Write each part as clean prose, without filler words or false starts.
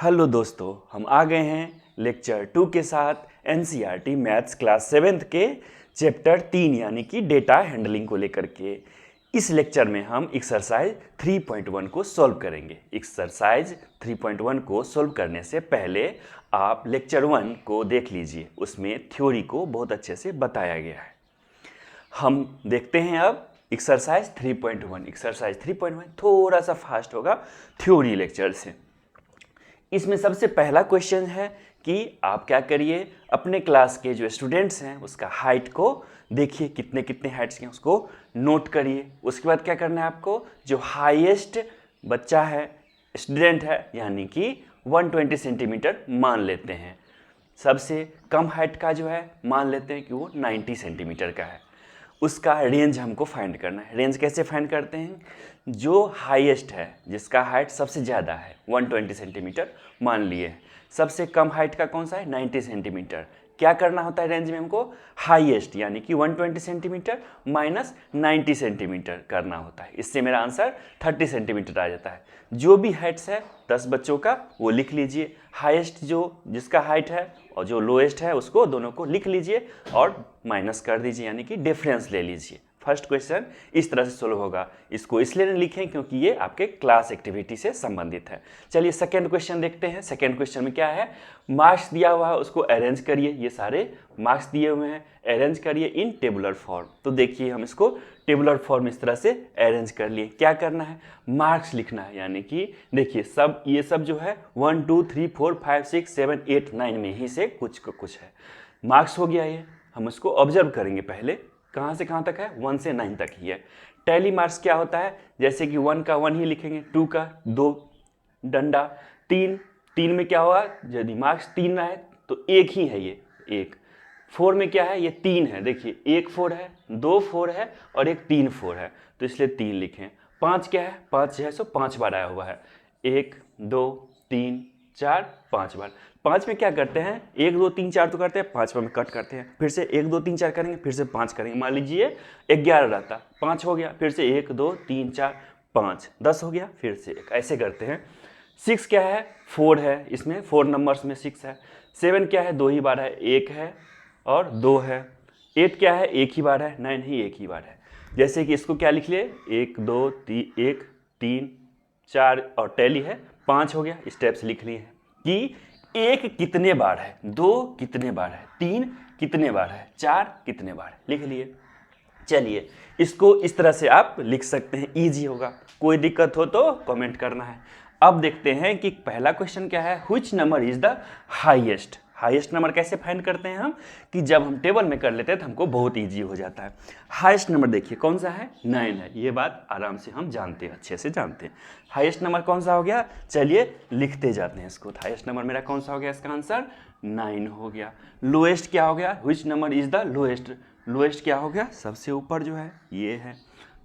Hello दोस्तों, हम आ गए हैं लेक्चर 2 के साथ एनसीईआरटी मैथ्स क्लास 7th के चैप्टर 3 यानी कि डेटा हैंडलिंग को लेकर के। इस लेक्चर में हम एक्सरसाइज 3.1 को सॉल्व करेंगे। एक्सरसाइज 3.1 को सॉल्व करने से पहले आप लेक्चर 1 को देख लीजिए, उसमें थ्योरी को बहुत अच्छे से बताया गया है। हम देखते हैं अब एक्सरसाइज 3.1। एक्सरसाइज 3.1 थोड़ा सा फास्ट होगा थ्योरी लेक्चर से। इसमें सबसे पहला क्वेश्चन है कि आप क्या करिए, अपने क्लास के जो स्टूडेंट्स हैं उसका हाइट को देखिए, कितने कितने हाइट्स के उसको नोट करिए। उसके बाद क्या करना है आपको, जो हाईएस्ट बच्चा है, स्टूडेंट है, यानी कि 120 सेंटीमीटर मान लेते हैं। सबसे कम हाइट का जो है मान लेते हैं कि वो 90 सेंटीमीटर का है। उसका रेंज हमको फाइंड करना है। रेंज कैसे फाइंड करते हैं, जो हाईएस्ट है, जिसका हाइट सबसे ज़्यादा है 120 सेंटीमीटर मान लिए, सबसे कम हाइट का कौन सा है 90 सेंटीमीटर। क्या करना होता है रेंज में हमको, हाईएस्ट यानी कि 120 सेंटीमीटर माइनस 90 सेंटीमीटर करना होता है। इससे मेरा आंसर 30 सेंटीमीटर आ जाता है। जो भी हाइट्स है 10 बच्चों का वो लिख लीजिए। हाईएस्ट जो जिसका हाइट है और जो लोएस्ट है उसको दोनों को लिख लीजिए और माइनस कर दीजिए, यानी कि डिफरेंस ले लीजिए। फर्स्ट क्वेश्चन इस तरह से सोल्व होगा। इसको इसलिए नहीं लिखें क्योंकि ये आपके क्लास एक्टिविटी से संबंधित है। चलिए सेकंड क्वेश्चन देखते हैं। सेकंड क्वेश्चन में क्या है, मार्क्स दिया हुआ है, उसको अरेंज करिए। ये सारे मार्क्स दिए हुए हैं, अरेंज करिए इन टेबुलर फॉर्म। तो देखिए हम इसको टेबुलर फॉर्म इस तरह से अरेंज कर लिए। क्या करना है, मार्क्स लिखना है, यानी कि देखिए सब ये सब जो है 1 2 3 4 5 6 7 8 9 में ही से कुछ है। मार्क्स हो गया ये, हम उसको ऑब्जर्व करेंगे। पहले कहाँ से कहाँ तक है, 1 से 9 तक ही है। टैली मार्क्स क्या होता है, जैसे कि 1 का 1 ही लिखेंगे, 2 का 2 डंडा, 3 में क्या होगा, यदि मार्क्स 3 है तो एक ही है ये 1। 4 में क्या है, ये 3 है, देखिए 1 4 है, 2 4 है और एक 3 4 है, तो इसलिए 3 लिखें। 5 क्या है, 5 है सो 5 बार आया हुआ है, 1 2 3 4 5 बार। 5 में क्या करते हैं, 1 2 3 4 तो करते हैं, 5 में कट करते हैं, फिर से 1 2 3 4 करेंगे, फिर से 5 करेंगे। मान लीजिए 11 रहता, 5 हो गया, फिर से 1 2 3 4 5, 10 हो गया, फिर से 1, ऐसे करते हैं। 6 क्या है, 4 है, इसमें 4 नंबर्स में 6 है। 7 क्या है, 2 ही बार है, 1 है और 2 है। 8 क्या है, 1 ही बार है, 9 ही 1 ही बार है। जैसे कि इसको क्या लिख लिए, 1 2 3 1 3 4 और टैली है 5 हो गया। स्टेप्स लिख लिए हैं कि 1 कितने बार है, 2 कितने बार है, 3 कितने बार है, 4 कितने बार है, लिख लिए। चलिए इसको इस तरह से आप लिख सकते हैं, इजी होगा। कोई दिक्कत हो तो कमेंट करना है। अब देखते हैं कि पहला क्वेश्चन क्या है, which number is the highest. Highest number कैसे फाइंड करते हैं हम, कि जब हम टेबल में कर लेते हैं तो हमको बहुत इजी हो जाता है। हाईएस्ट नंबर देखिए कौन सा है, 9 है, ये बात आराम से हम जानते हैं, अच्छे से जानते हैं। हाईएस्ट नंबर कौन सा हो गया, चलिए लिखते जाते हैं इसको। हाईएस्ट नंबर मेरा कौन सा हो गया, इसका आंसर 9 हो गया। लोएस्ट क्या हो गया, which number is the lowest. Lowest क्या हो गया, सबसे ऊपर जो है ये है,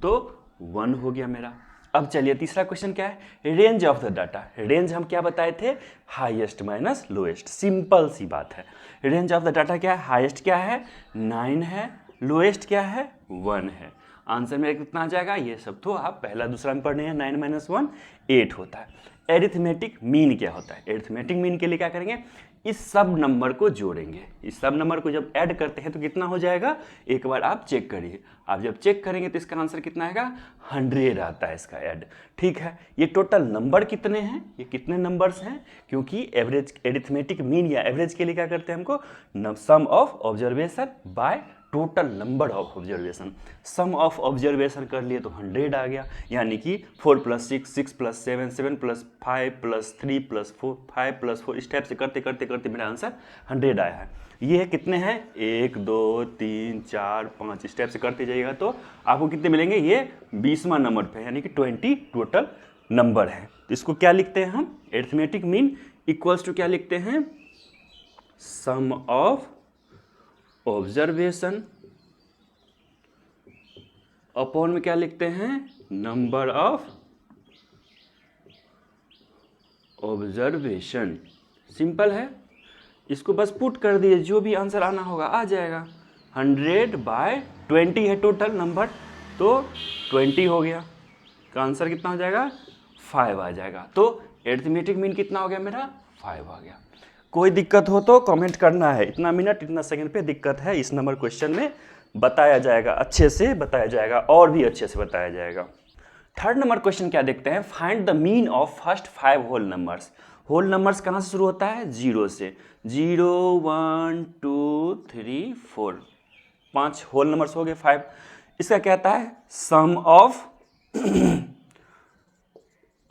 तो 1 हो गया मेरा। अब चलिए तीसरा क्वेश्चन क्या है, range of the data. Range हम क्या बताए थे, हाईएस्ट माइनस लोएस्ट, सिंपल सी बात है। रेंज ऑफ द डाटा क्या है, हाईएस्ट क्या है 9 है, लोएस्ट क्या है 1 है। आंसर मेरा कितना आ जाएगा, ये सब तो आप पहला दूसरा में पढ़ने हैं, 9 माइनस 1 8 होता है। एरिथमेटिक मीन क्या होता है, एरिथमेटिक मीन के लिए क्या करेंगे, इस सब नंबर को जोड़ेंगे। इस सब नंबर को जब ऐड करते हैं तो कितना हो जाएगा, एक बार आप चेक करिए। आप जब चेक करेंगे तो इसका आंसर कितना आएगा, 100 आता है इसका ऐड। ठीक है, ये टोटल नंबर कितने हैं, ये कितने नंबर्स हैं, क्योंकि एवरेज एरिथमेटिक मीन या एवरेज के लिए क्या करते हैं हमको, sum of observation by total number of observation. Sum of observation कर लिए तो 100 आ गया, यानी कि 4 + 6 6 + 7 7 + 5 + 3 + 4 5 + 4 स्टेप से करते करते करते मेरा आंसर 100 आया है। ये कितने हैं, 1 2 3 4 5 स्टेप से करते जाइएगा तो आपको कितने मिलेंगे, ये 20वां नंबर पे, यानी कि 20 टोटल नंबर है। तो इसको क्या लिखते हैं हम, एरिथमेटिक मीन इक्वल्स टू क्या लिखते हैं, सम ऑफ ऑब्जर्वेशन अपॉन में क्या लिखते हैं, नंबर ऑफ ऑब्जर्वेशन। सिंपल है, इसको बस पुट कर दिए, जो भी आंसर आना होगा आ जाएगा। 100/20 है टोटल नंबर, तो 20 हो गया, का आंसर कितना हो जाएगा 5 आ जाएगा। तो एरिथमेटिक मीन कितना हो गया मेरा 5 आ गया। कोई दिक्कत हो तो कमेंट करना है, इतना मिनट इतना सेकंड पे दिक्कत है, इस नंबर क्वेश्चन में बताया जाएगा, अच्छे से बताया जाएगा और भी अच्छे से बताया जाएगा। थर्ड नंबर क्वेश्चन क्या देखते हैं, find the mean of first 5 whole numbers. Whole numbers कहाँ से शुरू होता है, 0 से। 0 1 2 3 4, 5 होल नंबर्स हो गए 5। इसका कहता है sum of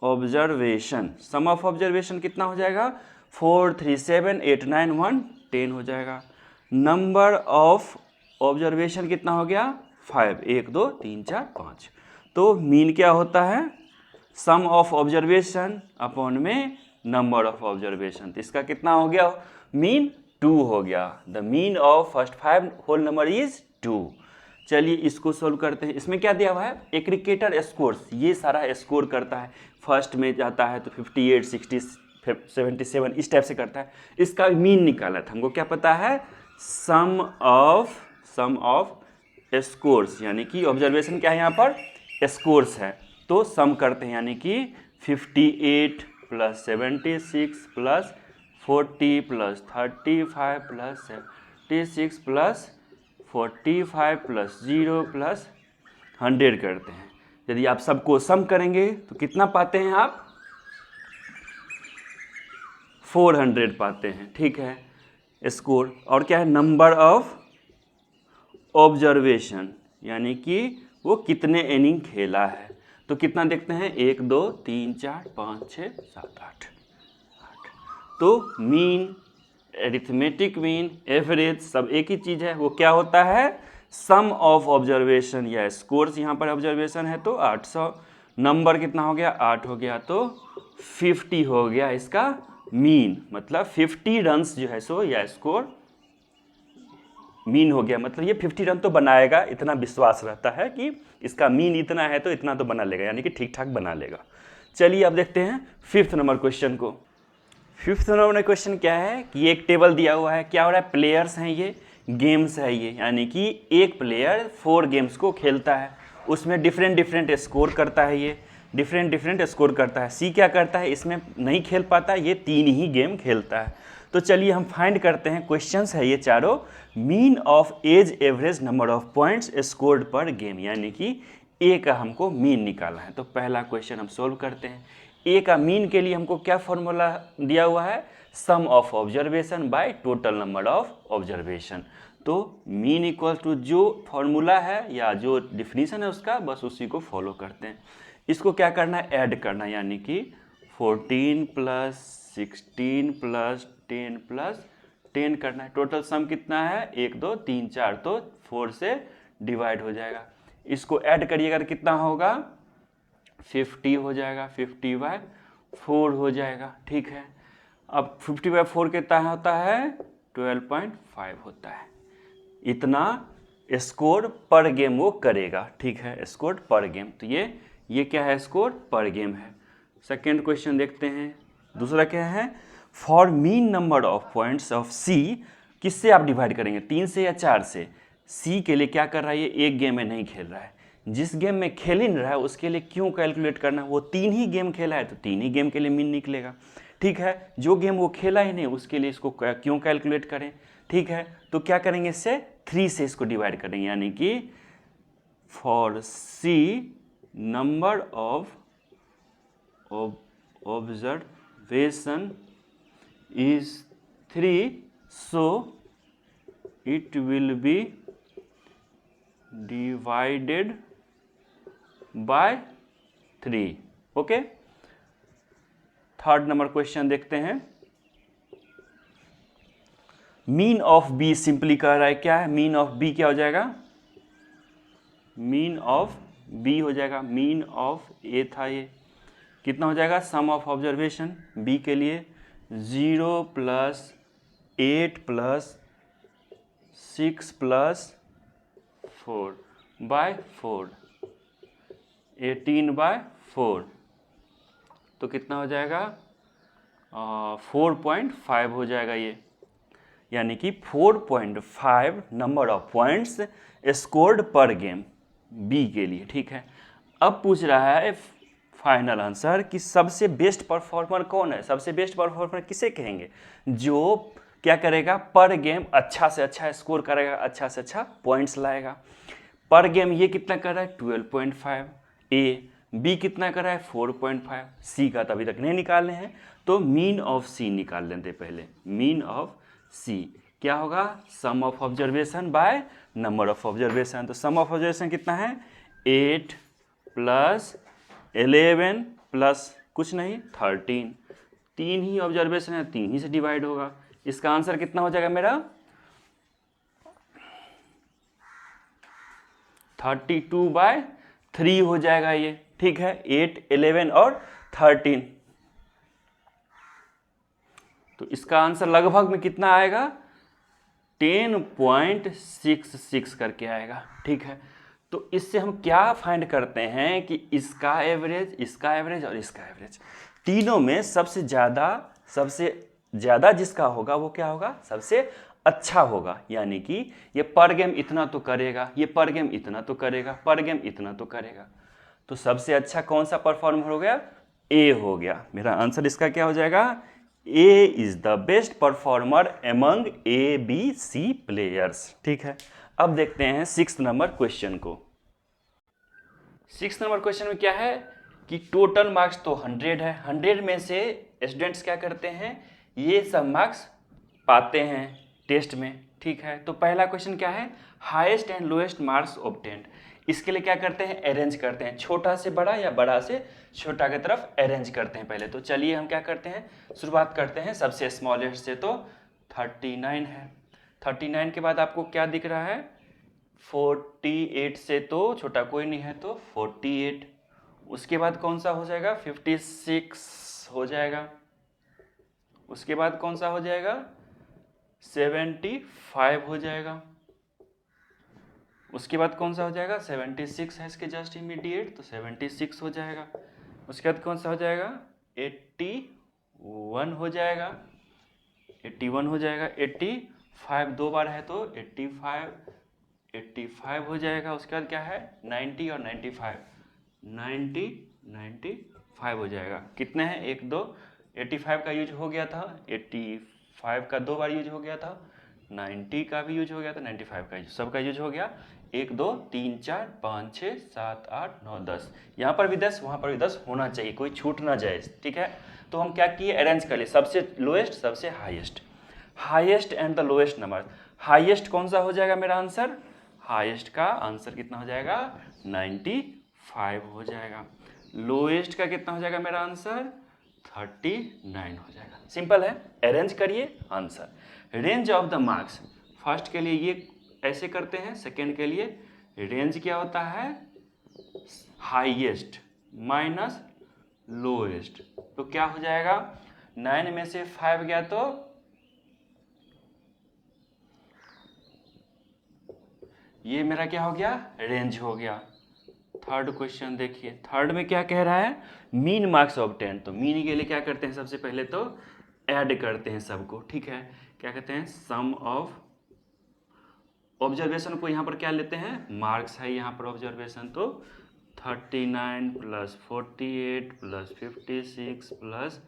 observation. Sum of observation कितना हो जाएगा, 4 3 7 8 9 1 10 हो जाएगा। नंबर ऑफ ऑब्जर्वेशन कितना हो गया, 5, 1 2 3 4 5। तो मीन क्या होता है, सम ऑफ ऑब्जर्वेशन अपॉन में नंबर ऑफ ऑब्जर्वेशन। तो इसका कितना हो गया, मीन 2 हो गया। The mean of first 5 whole number is 2। चलिए इसको सोल्व करते हैं। इसमें क्या दिया हुआ है, एग्रीगेटर स्कोर्स, ये सारा स्कोर करता है। फर्स्ट में जाता है तो 58 60 77 इस टाइप से करता है। इसका मीन निकाला था हमको, क्या पता है, सम ऑफ स्कोर्स, यानी कि ऑब्जर्वेशन क्या है यहाँ पर, स्कोर्स है। तो सम करते हैं, यानी कि 58 plus 76 plus 40 plus 35 plus 76 plus 45 plus 0 plus 100 करते हैं। यदि आप सबको सम करेंगे तो कितना पाते हैं आप, 400 पाते हैं। ठीक है, स्कोर। और क्या है, नंबर ऑफ ऑब्जर्वेशन, यानी कि वो कितने इनिंग खेला है। तो कितना देखते हैं, 1 2 3 4 5 6 7 8। तो मीन, एरिथमेटिक मीन, एवरेज सब एक ही चीज़ है। वो क्या होता है, सम ऑफ ऑब्जर्वेशन या स्कोर्स। यहाँ पर ऑब्जर्वेशन है तो 800, नंबर कितना हो गया, 8 हो गया, तो 50 हो गया इसका मीन। मतलब 50 रन्स जो है सो या स्कोर मीन हो गया। मतलब ये 50 रन तो बनाएगा, इतना विश्वास रहता है कि इसका मीन इतना है तो इतना तो बना लेगा, यानी कि ठीक ठाक बना लेगा। चलिए अब देखते हैं 5th नंबर क्वेश्चन को। 5th नंबर क्वेश्चन क्या है कि एक टेबल दिया हुआ है, क्या हो रहा है, प्लेयर्स हैं, ये गेम्स है ये, यानी कि एक प्लेयर 4 गेम्स को खेलता है, उसमें डिफरेंट स्कोर करता है, ये डिफरेंट स्कोर करता है। सी क्या करता है, इसमें नहीं खेल पाता, ये 3 ही गेम खेलता है। तो चलिए हम फाइंड करते हैं, क्वेश्चंस है ये चारों, mean of age average number of points scored per game, यानी कि ए का हमको मीन निकालना है। तो पहला क्वेश्चन हम सोल्व करते हैं। ए का मीन के लिए हमको क्या फॉर्मूला दिया हुआ है, sum of observation by total number of observation. तो मीन इक्वल टू जो फॉर्मूला है या जो डिफिनीशन है उसका, बस उसी को फॉलो करते हैं। इसको क्या करना है, ऐड करना है, यानी कि 14 प्लस 16 प्लस 10 प्लस 10 करना है। टोटल सम कितना है, 1 2 3 4, तो 4 से डिवाइड हो जाएगा। इसको ऐड करिएगा तो कितना होगा, 50 हो जाएगा, 50/4 हो जाएगा। ठीक है, अब 50/4 कितना होता है, 12.5 होता है। इतना स्कोर पर गेम वो करेगा। ठीक है, स्कोर पर गेम। तो ये क्या है, स्कोर पर गेम है। सेकेंड क्वेश्चन देखते हैं। दूसरा क्या है, for mean number of points of C, किससे आप डिवाइड करेंगे, 3 से या 4 से। सी के लिए क्या कर रहा है, ये एक गेम में नहीं खेल रहा है, जिस गेम में खेल ही नहीं रहा है उसके लिए क्यों कैलकुलेट करना, वो 3 ही गेम खेला है तो 3 ही गेम के लिए मीन निकलेगा। ठीक है, जो गेम वो खेला ही नहीं उसके लिए इसको क्यों कैलकुलेट करें। ठीक है, तो क्या करेंगे, इससे 3 से इसको डिवाइड करेंगे, यानी कि for C number of observation is 3, so it will be divided by 3. Okay, third number question देखते हैं। मीन ऑफ बी सिंपली कह रहा है, क्या है, मीन ऑफ बी क्या हो जाएगा, मीन ऑफ बी हो जाएगा। मीन ऑफ ए था, ये कितना हो जाएगा, सम ऑफ ऑब्जर्वेशन बी के लिए 0 प्लस 8 प्लस 6 प्लस 4/4, 18/4, तो कितना हो जाएगा, 4.5 हो जाएगा ये, यानी कि 4.5 number of points scored per game B के लिए। ठीक है, अब पूछ रहा है फाइनल आंसर कि सबसे बेस्ट परफॉर्मर कौन है। सबसे बेस्ट परफॉर्मर किसे कहेंगे? जो क्या करेगा, पर गेम अच्छा से अच्छा स्कोर करेगा, अच्छा से अच्छा पॉइंट्स लाएगा। पर गेम ये कितना कर रहा है 12.5, ए बी कितना कर रहा है 4.5, सी का तो अभी तक नहीं निकाले हैं, तो मीन ऑफ सी निकाल लेते पहले। मीन ऑफ सी क्या होगा, sum of observation by number of observation. तो सम ऑफ ऑब्जर्वेशन कितना है 8 प्लस 11 प्लस कुछ नहीं 13, 3 ही ऑब्जर्वेशन है, 3 ही से डिवाइड होगा। इसका आंसर कितना हो जाएगा मेरा 32/3 हो जाएगा ये, ठीक है। 8, 11 और 13, तो इसका आंसर लगभग में कितना आएगा 10.66 करके आएगा, ठीक है। तो इससे हम क्या फाइंड करते हैं कि इसका एवरेज, इसका एवरेज और इसका एवरेज, तीनों में सबसे ज़्यादा जिसका होगा वो क्या होगा, सबसे अच्छा होगा। यानी कि ये पर गेम इतना तो करेगा, ये पर गेम इतना तो करेगा, पर गेम इतना तो करेगा। तो सबसे अच्छा कौन सा परफॉर्मर हो गया, ए हो गया। मेरा आंसर इसका क्या हो जाएगा, A is the best performer among A B C players, ठीक है। अब देखते हैं 6 नंबर क्वेश्चन को। 6 नंबर क्वेश्चन में क्या है कि टोटल मार्क्स तो 100 है, 100 में से स्टूडेंट्स क्या करते हैं, ये सब मार्क्स पाते हैं टेस्ट में, ठीक है। तो पहला क्वेश्चन क्या है, highest and lowest marks obtained. इसके लिए क्या करते हैं, अरेंज करते हैं, छोटा से बड़ा या बड़ा से छोटा की तरफ अरेंज करते हैं पहले। तो चलिए हम क्या करते हैं, शुरुआत करते हैं सबसे स्मॉलेस्ट से। तो 39 है, 39 के बाद आपको क्या दिख रहा है 48 से तो छोटा कोई नहीं है, तो 48। उसके बाद कौन सा हो जाएगा 56 हो जाएगा। उसके बाद कौन सा हो जाएगा 75 हो जाएगा। उसके बाद कौन सा हो जाएगा 76 है इसके जस्ट इमीडिएट, तो 76 हो जाएगा। उसके बाद कौन सा हो जाएगा 81 हो जाएगा, 81 हो जाएगा। 85 दो बार है तो 85 हो जाएगा। उसके बाद क्या है 90 और 95, 95 हो जाएगा। कितने हैं 1 2, 85 का यूज हो गया था, 85 का 2 बार यूज हो गया था, 90 का भी यूज हो गया था, 95 का सबका यूज हो गया। 1 2 3 4 5 6 7 8 9 10, यहाँ पर भी 10 वहाँ पर भी 10 होना चाहिए, कोई छूट ना जाए, ठीक है। तो हम क्या किए अरेंज कर लिए, सबसे लोएस्ट सबसे highest, highest and the lowest number. Highest कौन सा हो जाएगा मेरा आंसर, हाईएस्ट का आंसर कितना हो जाएगा 95 हो जाएगा। लोएस्ट का कितना हो जाएगा मेरा आंसर 39 हो जाएगा। सिंपल है, अरेंज करिए answer. Range of the marks, first के लिए ये ऐसे करते हैं, सेकेंड के लिए रेंज क्या होता है हाईएस्ट माइनस लोएस्ट। तो क्या हो जाएगा 9 में से 5 गया तो ये मेरा क्या हो गया रेंज हो गया। थर्ड क्वेश्चन देखिए, थर्ड में क्या कह रहा है मीन मार्क्स ऑब्टेन। तो मीन के लिए क्या करते हैं, सबसे पहले तो ऐड करते हैं सबको, ठीक है। क्या कहते हैं सम ऑफ ऑब्जर्वेशन को यहाँ पर क्या लेते हैं मार्क्स है यहाँ पर ऑब्जर्वेशन, तो 39 प्लस 48 प्लस 56 प्लस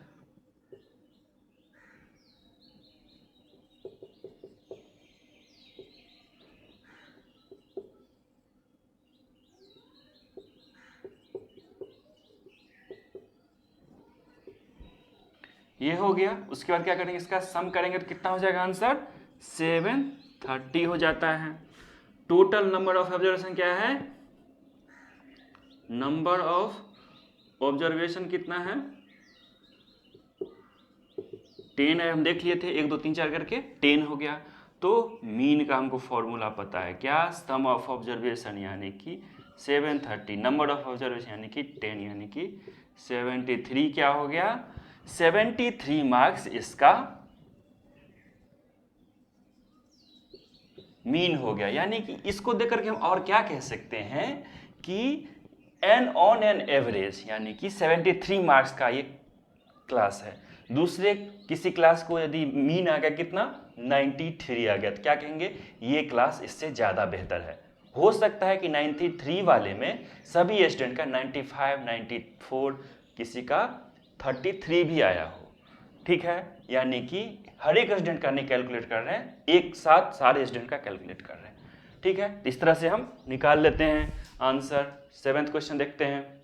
ये हो गया। उसके बाद क्या करेंगे इसका सम करेंगे तो कितना हो जाएगा आंसर 730 हो जाता है। टोटल नंबर ऑफ ऑब्जर्वेशन क्या है, नंबर ऑफ ऑब्जर्वेशन कितना है 10 है, हम देख लिए थे 1 2 3 4 करके 10 हो गया। तो मीन का हमको फॉर्मूला पता है क्या, सम ऑफ ऑब्जर्वेशन यानी कि 730, नंबर ऑफ ऑब्जर्वेशन यानी कि 10 यानी कि 73 क्या हो गया 73 मार्क्स इसका मीन हो गया। यानी कि इसको देख करके हम और क्या कह सकते हैं कि एन ऑन एन एवरेज यानी कि 73 मार्क्स का ये क्लास है। दूसरे किसी क्लास को यदि मीन आ गया कितना 93 आ गया तो क्या कहेंगे ये क्लास इससे ज़्यादा बेहतर है। हो सकता है कि 93 वाले में सभी स्टूडेंट का 95, 94, किसी का 33 भी आया हो। ठीक है, यानी कि हर एक स्टूडेंट का नहीं कैलकुलेट कर रहे हैं, एक साथ सारे स्टूडेंट का कैलकुलेट कर रहे हैं। ठीक है, इस तरह से हम निकाल लेते हैं आंसर। 7th क्वेश्चन देखते हैं।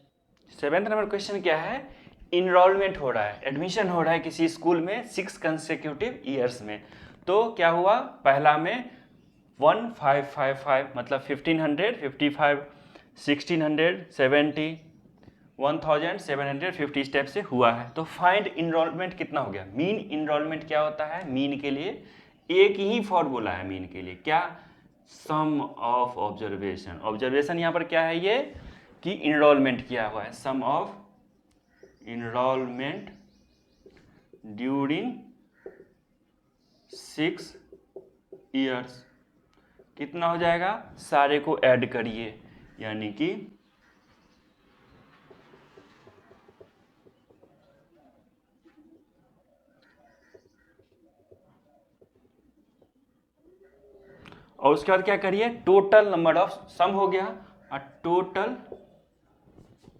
7th नंबर क्वेश्चन क्या है, इनरोलमेंट हो रहा है, एडमिशन हो रहा है किसी स्कूल में 6 कंसेक्यूटिव ईयर्स में। तो क्या हुआ, पहला में 1555 मतलब 1500, 55, 1600, 70, 1750 स्टेप से हुआ है। तो फाइंड इनरोलमेंट कितना हो गया। मीन इनरोलमेंट क्या होता है, मीन के लिए एक ही फॉर्मूला है मीन के लिए, क्या, सम ऑफ ऑब्जर्वेशन। ऑब्जर्वेशन यहाँ पर क्या है ये कि इनरोलमेंट किया हुआ है, sum of enrolment during 6 years. कितना हो जाएगा, सारे को ऐड करिए, यानी कि और उसके बाद क्या करिए, टोटल नंबर ऑफ, सम हो गया और टोटल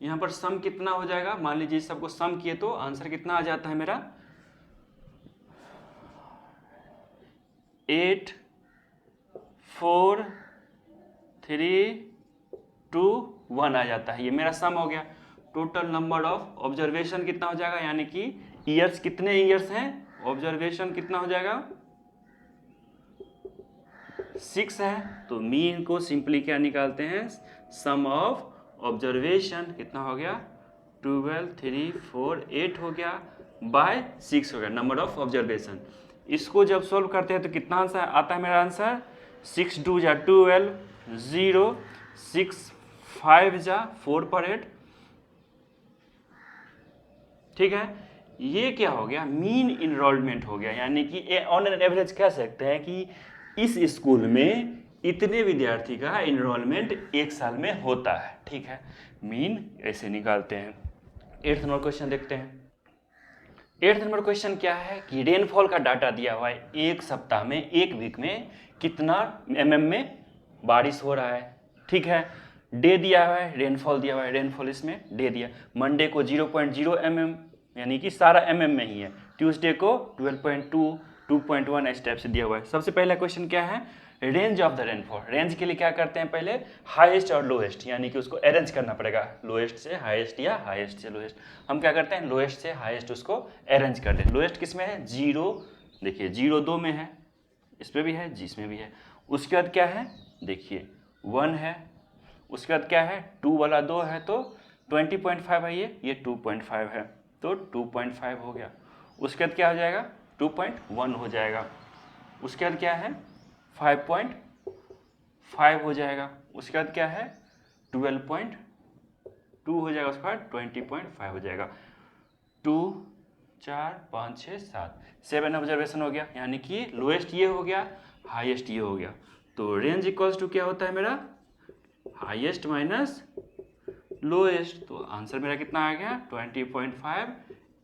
यहां पर सम कितना हो जाएगा, मान लीजिए सबको सम किए तो आंसर कितना आ जाता है मेरा 8, 4, 3, 2, 1 आ जाता है। ये मेरा सम हो गया। टोटल नंबर ऑफ ऑब्जर्वेशन कितना हो जाएगा, यानी कि ईयर्स, कितने ईयर्स हैं, ऑब्जर्वेशन कितना हो जाएगा 6 है। तो मीन को सिंपली क्या निकालते हैं, सम ऑफ ऑब्जर्वेशन कितना हो गया 12, 3, 4, 8 हो गया बाय 6 हो गया, नंबर ऑफ ऑब्जर्वेशन। इसको जब सॉल्व करते हैं तो कितना आंसर आता है मेरा आंसर, 6 2 जा 12, 0, 6 5 जा 4 पर 8। ठीक है, ये क्या हो गया, मीन इनरोलमेंट हो गया, यानी कि ऑन एन एवरेज कह सकते हैं कि इस स्कूल में इतने विद्यार्थी का इनरोलमेंट एक साल में होता है। ठीक है, मीन ऐसे निकालते हैं। 8th नंबर क्वेश्चन देखते हैं। 8th नंबर क्वेश्चन क्या है कि रेनफॉल का डाटा दिया हुआ है, एक सप्ताह में, एक वीक में कितना mm में बारिश हो रहा है। ठीक है, डे दिया हुआ है, रेनफॉल दिया हुआ है, रेनफॉल इसमें डे दिया, मंडे को 0.0 mm यानी कि सारा mm में ही है, ट्यूसडे को 12.2, 2.1 इस टाइप से दिया हुआ है। सबसे पहला क्वेश्चन क्या है, range of the rainfall. Range के लिए क्या करते हैं, पहले हाईएस्ट और लोएस्ट, यानी कि उसको अरेंज करना पड़ेगा, लोएस्ट से हाईएस्ट या हाईएस्ट से लोएस्ट। हम क्या करते हैं, लोएस्ट से हाईएस्ट उसको अरेंज करते हैं। लोएस्ट किस में है, 0, देखिए 0 2 में है, इसमें भी है, जिसमें भी है। उसके बाद क्या है, देखिए 1 है, उसके बाद क्या है 2 वाला 2 है, तो 20.5 है, ये 2.5 है, तो 2.5 हो गया। उसके बाद क्या हो जाएगा 2.1 हो जाएगा। उसके बाद क्या है 5.5 हो जाएगा। उसके बाद क्या है 12.2 हो जाएगा। उसके बाद 20.5 हो जाएगा। 2, 4, 5, 6, 7, 7 ऑब्जर्वेशन हो गया, यानी कि लोएस्ट ये हो गया, हाईएस्ट ये हो गया। तो रेंज इक्वल्स टू क्या होता है मेरा, हाईएस्ट माइनस लोएस्ट। तो आंसर मेरा कितना आ गया 20.5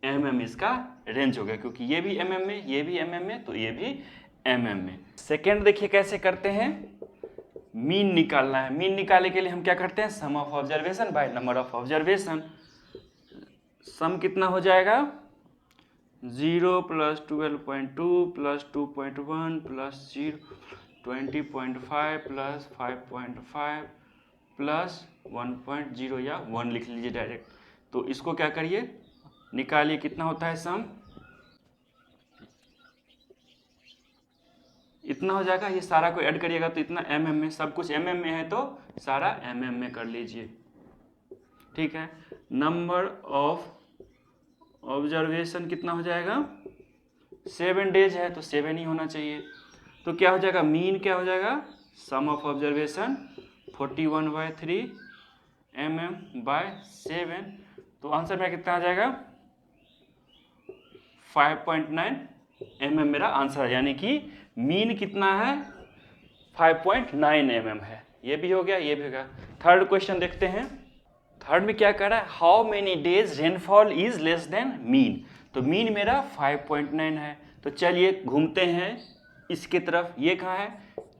mm इसका रेंज हो गया, क्योंकि ये भी mm में, ये भी mm में, तो ये भी mm में। सेकेंड देखिए कैसे करते हैं, मीन निकालना है। मीन निकालने के लिए हम क्या करते हैं, sum of observation by number of observation. Sum कितना हो जाएगा 0 + 12.2 + 2.1 + 0, 20.5 + 5.5 + 1.0 या 1 लिख लीजिए डायरेक्ट। तो इसको क्या करिए, निकालिए कितना होता है सम, इतना हो जाएगा। ये सारा को ऐड करिएगा तो इतना mm में, सब कुछ mm में है तो सारा mm में कर लीजिए। ठीक है, नंबर ऑफ ऑब्जर्वेशन कितना हो जाएगा 7 डेज है, तो 7 ही होना चाहिए। तो क्या हो जाएगा, मीन क्या हो जाएगा, सम ऑफ ऑब्जर्वेशन 41/3 mm/7। तो आंसर में कितना आ जाएगा 5.9 mm मेरा आंसर है, यानी कि मीन कितना है 5.9 mm है। ये भी हो गया, ये भी हो गया। थर्ड क्वेश्चन देखते हैं। थर्ड में क्या कह रहा है, how many days rainfall is less than mean. तो मीन मेरा 5.9 है। तो चलिए घूमते हैं इसके तरफ, ये कहाँ है,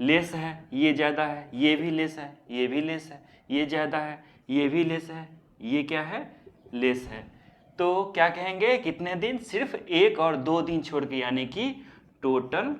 लेस है, ये ज़्यादा है, ये भी लेस है, ये भी लेस है, ये ज़्यादा है, ये भी लेस है, ये क्या है, लेस है। तो क्या कहेंगे, कितने दिन, सिर्फ 1 और 2 दिन छोड़ के, यानी कि टोटल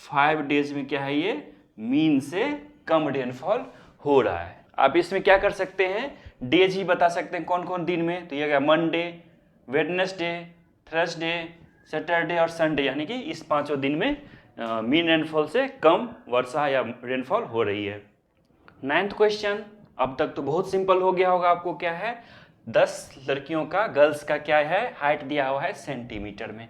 5 डेज में क्या है, ये मीन से कम रेनफॉल हो रहा है। आप इसमें क्या कर सकते हैं, डेज ही बता सकते हैं कौन कौन दिन में। तो ये क्या, मंडे, वेडनेसडे, थर्सडे, सैटरडे और संडे, यानी कि इस 5 दिन में मीन रेनफॉल से कम वर्षा या रेनफॉल हो रही है। 9th क्वेश्चन, अब तक तो बहुत सिंपल हो गया होगा आपको। क्या है, 10 लड़कियों का, गर्ल्स का क्या है, हाइट दिया हुआ है सेंटीमीटर में।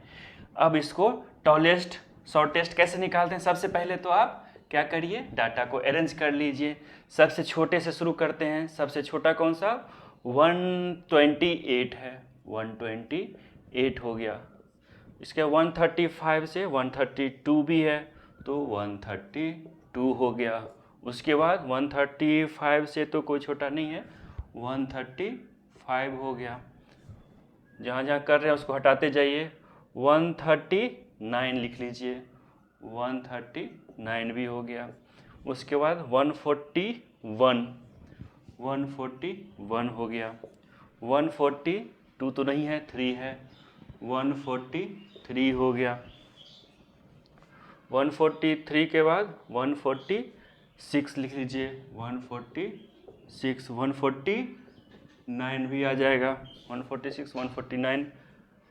अब इसको टॉलेस्ट शॉर्टेस्ट कैसे निकालते हैं। सबसे पहले तो आप क्या करिए, डाटा को अरेंज कर लीजिए। सबसे छोटे से शुरू करते हैं। सबसे छोटा कौन सा, 128 है, 128 हो गया। इसके 135 से 132 भी है, तो 132 हो गया। उसके बाद 135 से तो कोई छोटा नहीं है, 135 हो गया। जहाँ जहाँ कर रहे हैं उसको हटाते जाइए। 139 लिख लीजिए, 139 भी हो गया। उसके बाद 141 हो गया। 142 तो नहीं है, 3 है, 143 हो गया। 143 के बाद 146 लिख लीजिए, 146, 149 भी आ जाएगा, 146, 149।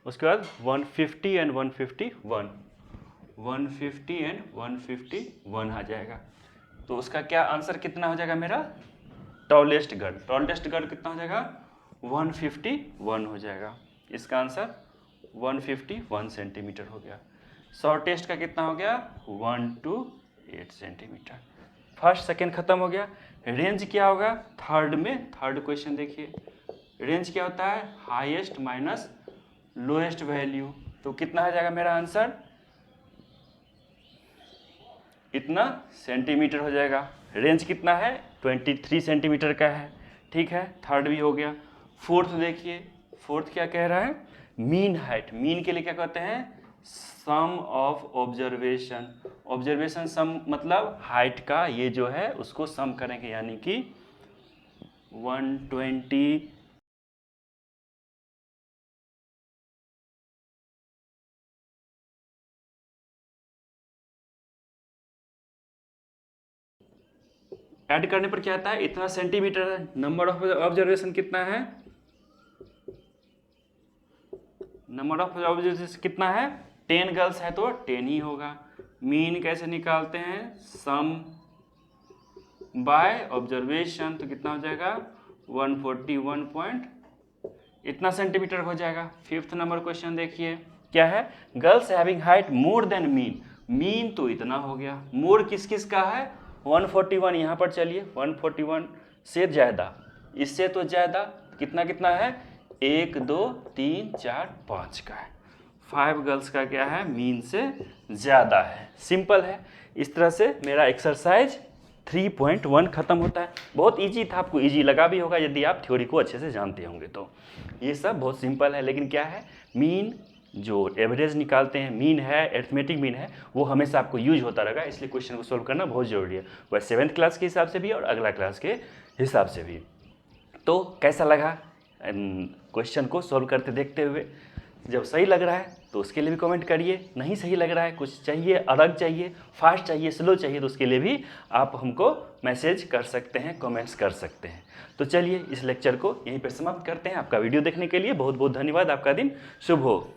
उसके बाद 150 एंड 151, 150 एंड 151 आ जाएगा। तो उसका क्या आंसर कितना हो जाएगा मेरा, टॉलेस्ट गर्ल। टॉलेस्ट गर्ल कितना हो जाएगा, 151 हो जाएगा। इसका आंसर 151 सेंटीमीटर हो गया। शॉर्टेस्ट का कितना हो गया, 1 to 8 सेंटीमीटर। फर्स्ट सेकेंड खत्म हो गया। रेंज क्या होगा, थर्ड में, थर्ड क्वेश्चन देखिए, रेंज क्या होता है, हाईएस्ट माइनस लोएस्ट वैल्यू। तो कितना हो जाएगा मेरा आंसर, इतना सेंटीमीटर हो जाएगा। रेंज कितना है, 23 सेंटीमीटर का है। ठीक है, थर्ड भी हो गया। फोर्थ देखिए, फोर्थ क्या कह रहा है, मीन हाइट। मीन के लिए क्या कहते हैं, सम ऑफ ऑब्जर्वेशन। ऑब्जर्वेशन सम मतलब हाइट का ये जो है उसको सम करेंगे, यानी कि 120 ऐड करने पर क्या आता है, इतना सेंटीमीटर है। नंबर ऑफ ऑब्जर्वेशन कितना है, नंबर ऑफ ऑब्जर्वेशन कितना है, 10 गर्ल्स है तो 10 ही होगा। मीन कैसे निकालते हैं, सम बाय ऑब्जर्वेशन, तो कितना हो जाएगा 141 पॉइंट इतना सेंटीमीटर हो जाएगा। फिफ्थ नंबर क्वेश्चन देखिए, क्या है, girls having height more than mean. Mean तो इतना हो गया, मोर किस किस का है, 141। यहाँ पर चलिए 141 से ज़्यादा, इससे तो ज़्यादा कितना कितना है, 1 2 3 4 5 का है। 5 गर्ल्स का क्या है, मीन से ज़्यादा है। सिंपल है। इस तरह से मेरा एक्सरसाइज 3.1 खत्म होता है। बहुत इजी था, आपको इजी लगा भी होगा यदि आप थ्योरी को अच्छे से जानते होंगे। तो ये सब बहुत सिंपल है, लेकिन क्या है, मीन जो एवरेज निकालते हैं, मीन है, अरिथमेटिक मीन है, वो हमेशा आपको यूज होता रहेगा। इसलिए क्वेश्चन को सोल्व करना बहुत ज़रूरी है, वह 7th क्लास के हिसाब से भी और अगला क्लास के हिसाब से भी। तो कैसा लगा क्वेश्चन को सोल्व करते देखते हुए। जब सही लग रहा है तो उसके लिए भी कमेंट करिए, नहीं सही लग रहा है, कुछ चाहिए, अलग चाहिए, फास्ट चाहिए, स्लो चाहिए, तो उसके लिए भी आप हमको मैसेज कर सकते हैं, कमेंट्स कर सकते हैं। तो चलिए इस लेक्चर को यहीं पर समाप्त करते हैं। आपका वीडियो देखने के लिए बहुत बहुत धन्यवाद। आपका दिन शुभ हो।